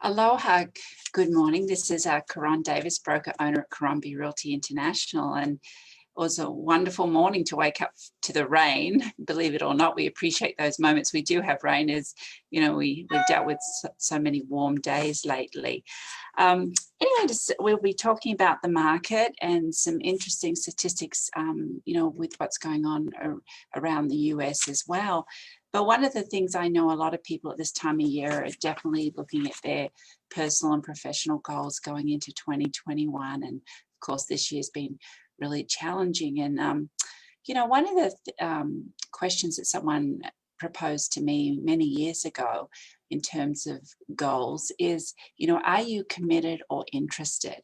Aloha, good morning. This is Caron Davis, broker owner at Caron Realty International, and it was a wonderful morning to wake up to the rain. Believe it or not, we appreciate those moments we do have rain, as you know, we've dealt with so many warm days lately. Anyway, we'll be talking about the market and some interesting statistics, you know, with what's going on around the US as well. But one of the things I know a lot of people at this time of year are definitely looking at their personal and professional goals going into 2021. And of course, this year's been really challenging. And, you know, one of the questions that someone proposed to me many years ago in terms of goals is, you know, are you committed or interested?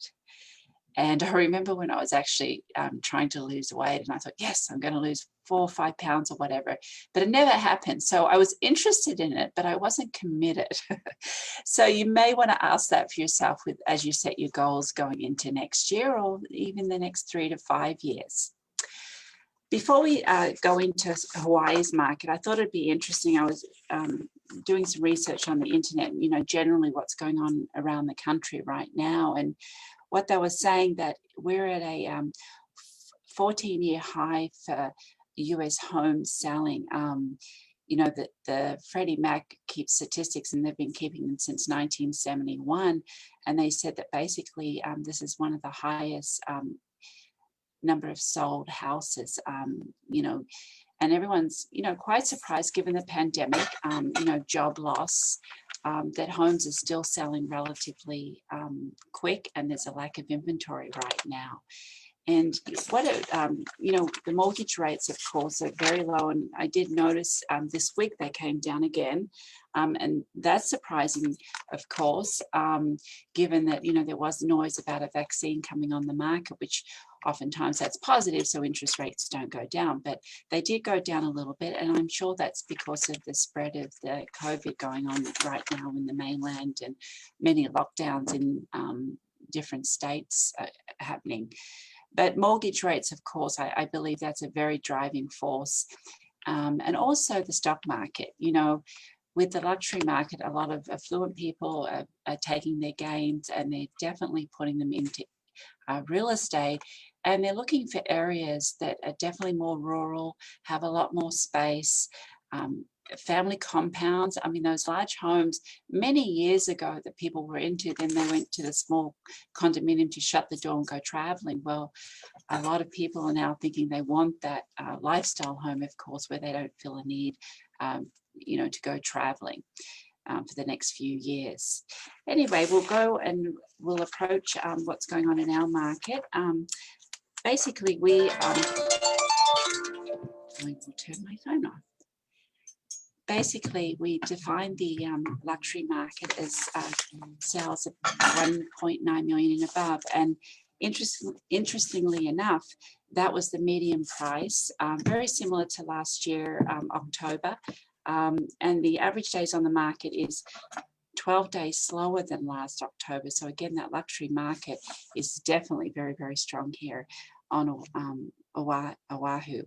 And I remember when I was actually trying to lose weight and I thought, yes, I'm going to lose 4 or 5 pounds or whatever, but it never happened. So I was interested in it, but I wasn't committed. So you may want to ask that for yourself as you set your goals going into next year or even the next 3 to 5 years. Before we go into Hawaii's market, I thought it'd be interesting. I was doing some research on the internet, you know, generally what's going on around the country right now. And what they were saying that we're at a 14-year high for US homes selling. You know, the Freddie Mac keeps statistics, and they've been keeping them since 1971. And they said that basically this is one of the highest number of sold houses, you know, and everyone's, you know, quite surprised given the pandemic, you know, job loss, that homes are still selling relatively quick, and there's a lack of inventory right now. And what you know, the mortgage rates, of course, are very low. And I did notice this week they came down again. And that's surprising, of course, given that, you know, there was noise about a vaccine coming on the market, which oftentimes that's positive, so interest rates don't go down. But they did go down a little bit, and I'm sure that's because of the spread of the COVID going on right now in the mainland and many lockdowns in different states happening. But mortgage rates, of course, I believe that's a very driving force. And also the stock market, you know, with the luxury market, a lot of affluent people are taking their gains and they're definitely putting them into real estate. And they're looking for areas that are definitely more rural, have a lot more space, family compounds. I mean, those large homes many years ago that people were into, then they went to the small condominium to shut the door and go traveling. Well, a lot of people are now thinking they want that lifestyle home, of course, where they don't feel a need, you know, to go traveling for the next few years. Anyway, we'll go and we'll approach what's going on in our market. Basically, I will turn my phone off. Basically, we define the luxury market as sales of 1.9 million and above. And interestingly enough, that was the median price, very similar to last year, October. And the average days on the market is 12 days slower than last October. So again, that luxury market is definitely very, very strong here on Oahu.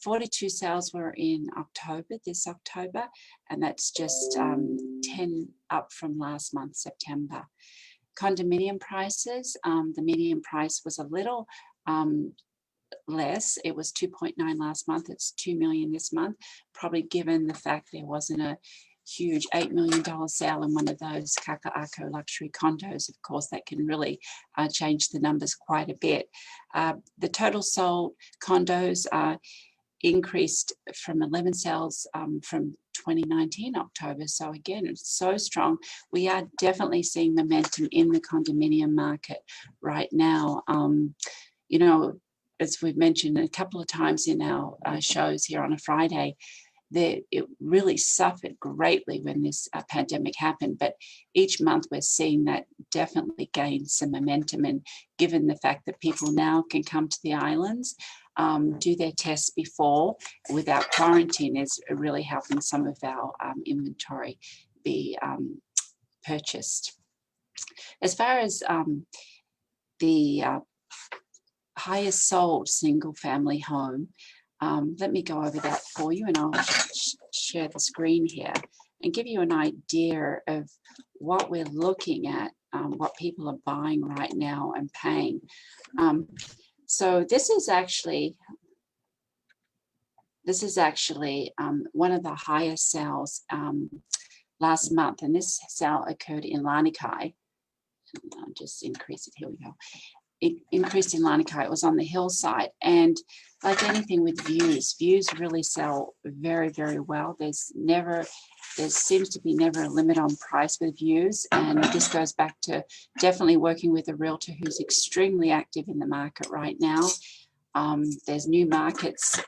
42 sales were in October, this October, and that's just 10 up from last month, September. Condominium prices, the median price was a little less. It was 2.9 last month. It's 2 million this month, probably given the fact there wasn't a huge $8 million sale in one of those kaka'ako luxury condos. Of course, that can really change the numbers quite a bit. The total sold condos increased from 11 sales from 2019 October. So again, it's so strong. We are definitely seeing momentum in the condominium market right now. You know, as we've mentioned a couple of times in our shows here on a Friday, it really suffered greatly when this pandemic happened, but each month we're seeing that definitely gain some momentum. And given the fact that people now can come to the islands, do their tests before without quarantine, is really helping some of our inventory be purchased. As far as the highest sold single family home, let me go over that for you, and I'll share the screen here and give you an idea of what we're looking at, what people are buying right now and paying. So this is actually one of the highest sales last month, and this sale occurred in Lanikai. I'll just increase it. Here we go. It increased in Lanikai. It was on the hillside, and like anything with views really sell very, very well. There seems to be never a limit on price with views, and this goes back to definitely working with a realtor who's extremely active in the market right now. There's new markets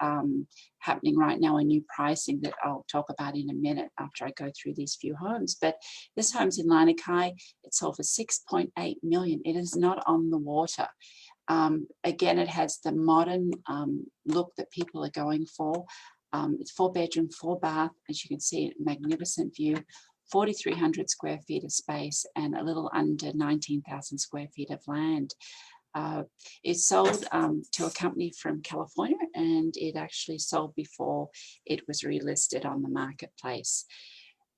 happening right now and new pricing that I'll talk about in a minute after I go through these few homes. But this home's in Lanikai. It sold for $6.8 million. It is not on the water. Again, it has the modern look that people are going for. It's 4-bedroom, 4-bath, as you can see, magnificent view, 4,300 square feet of space and a little under 19,000 square feet of land. It sold to a company from California, and it actually sold before it was relisted on the marketplace.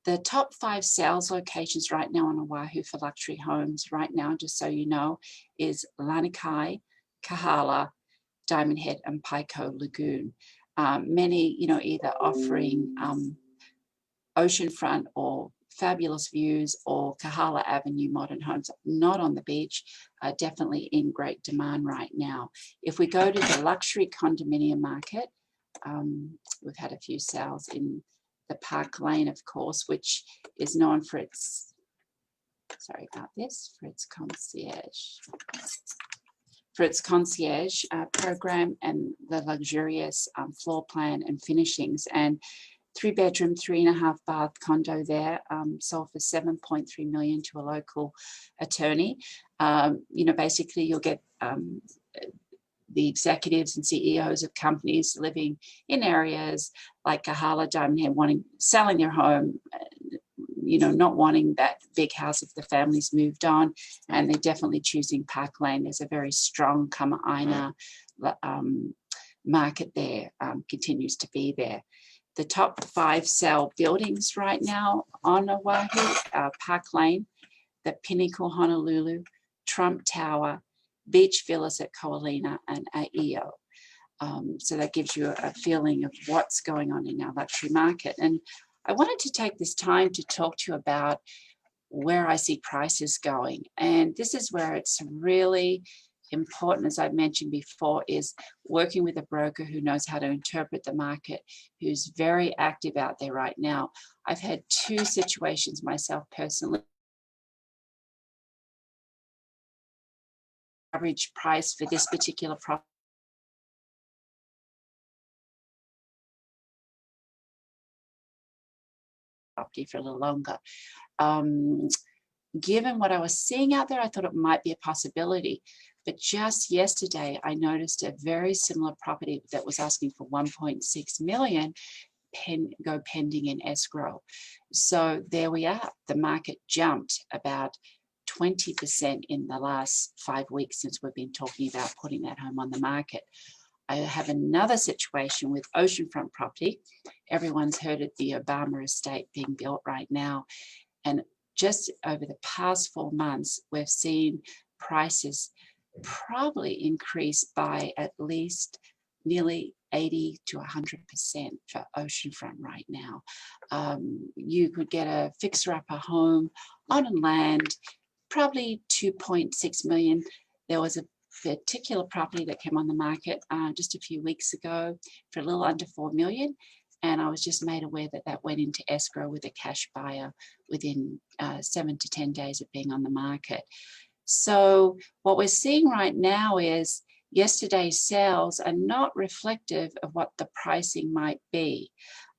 The top 5 sales locations right now on Oahu for luxury homes right now, just so you know, is Lanikai, Kahala, Diamond Head, and Paiko Lagoon. Many, either offering oceanfront or fabulous views, or Kahala Avenue modern homes, not on the beach, are definitely in great demand right now. If we go to the luxury condominium market, we've had a few sales in the Park Lane, of course, which is known for its, sorry about this, for its concierge program and the luxurious floor plan and finishings. And 3-bedroom, 3.5-bath condo there, sold for $7.3 million to a local attorney. Basically you'll get the executives and CEOs of companies living in areas like Kahala, Diamond Head, selling their home, not wanting that big house if the family's moved on, and they're definitely choosing Park Lane. There's a very strong Kama'aina market there, continues to be there. The top 5 sale buildings right now on Oahu are Park Lane, the Pinnacle Honolulu, Trump Tower, Beach Villas at Koalina, and Aio. So that gives you a feeling of what's going on in our luxury market. And I wanted to take this time to talk to you about where I see prices going. And this is where it's really important, as I mentioned before, is working with a broker who knows how to interpret the market, who's very active out there right now. I've had 2 situations myself personally. Average price for this particular property for a little longer. Given what I was seeing out there, I thought it might be a possibility. But just yesterday, I noticed a very similar property that was asking for $1.6 million go pending in escrow. So there we are. The market jumped about 20% in the last 5 weeks since we've been talking about putting that home on the market. I have another situation with oceanfront property. Everyone's heard of the Obama estate being built right now. And just over the past 4 months, we've seen prices probably increase by at least nearly 80 to 100% for oceanfront right now. You could get a fixer-upper home on land, probably $2.6 million. There was a particular property that came on the market just a few weeks ago for a little under $4 million. And I was just made aware that that went into escrow with a cash buyer within 7 to 10 days of being on the market. So what we're seeing right now is yesterday's sales are not reflective of what the pricing might be.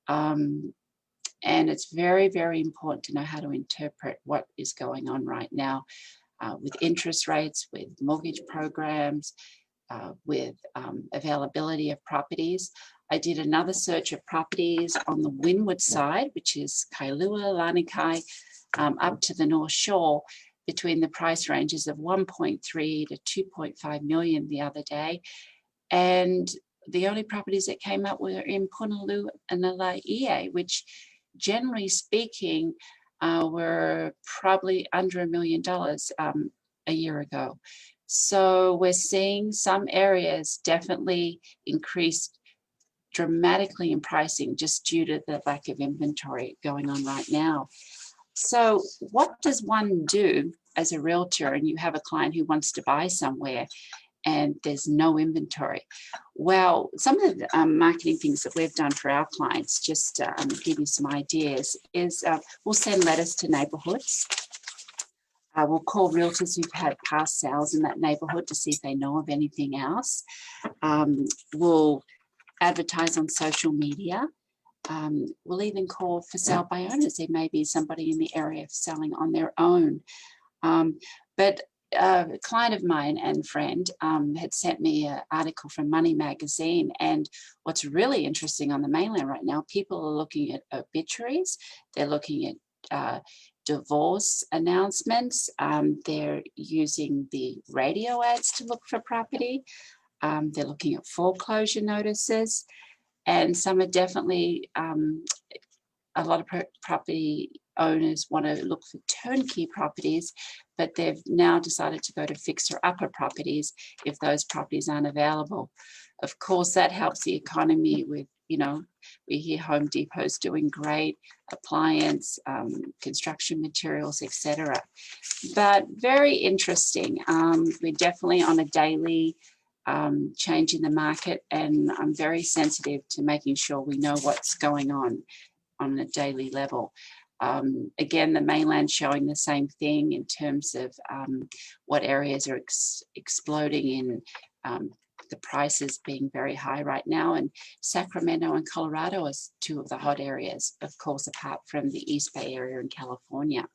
And it's very, very important to know how to interpret what is going on right now with interest rates, with mortgage programs, with availability of properties. I did another search of properties on the windward side, which is Kailua, Lanikai, up to the North Shore, between the price ranges of 1.3 to 2.5 million the other day. And the only properties that came up were in Punaluu and Laie, which generally speaking, were probably under $1 million a year ago. So we're seeing some areas definitely increased dramatically in pricing just due to the lack of inventory going on right now. So what does one do as a realtor and you have a client who wants to buy somewhere and there's no inventory? Well, some of the marketing things that we've done for our clients, just to give you some ideas, is we'll send letters to neighborhoods. We'll call realtors who've had past sales in that neighborhood to see if they know of anything else. We'll advertise on social media. We'll even call for sale by owners. There may be somebody in the area selling on their own. But a client of mine and friend had sent me an article from Money Magazine, and what's really interesting on the mainland right now, people are looking at obituaries, they're looking at divorce announcements, they're using the radio ads to look for property, they're looking at foreclosure notices, and some are definitely, a lot of property owners want to look for turnkey properties, but they've now decided to go to fixer-upper properties if those properties aren't available. Of course, that helps the economy with, you know, we hear Home Depot's doing great, appliance, construction materials, etc. But very interesting. We're definitely on a daily change in the market, and I'm very sensitive to making sure we know what's going on a daily level. Again, the mainland showing the same thing in terms of what areas are exploding in the prices being very high right now. And Sacramento and Colorado is two of the hot areas, of course, apart from the East Bay area in California.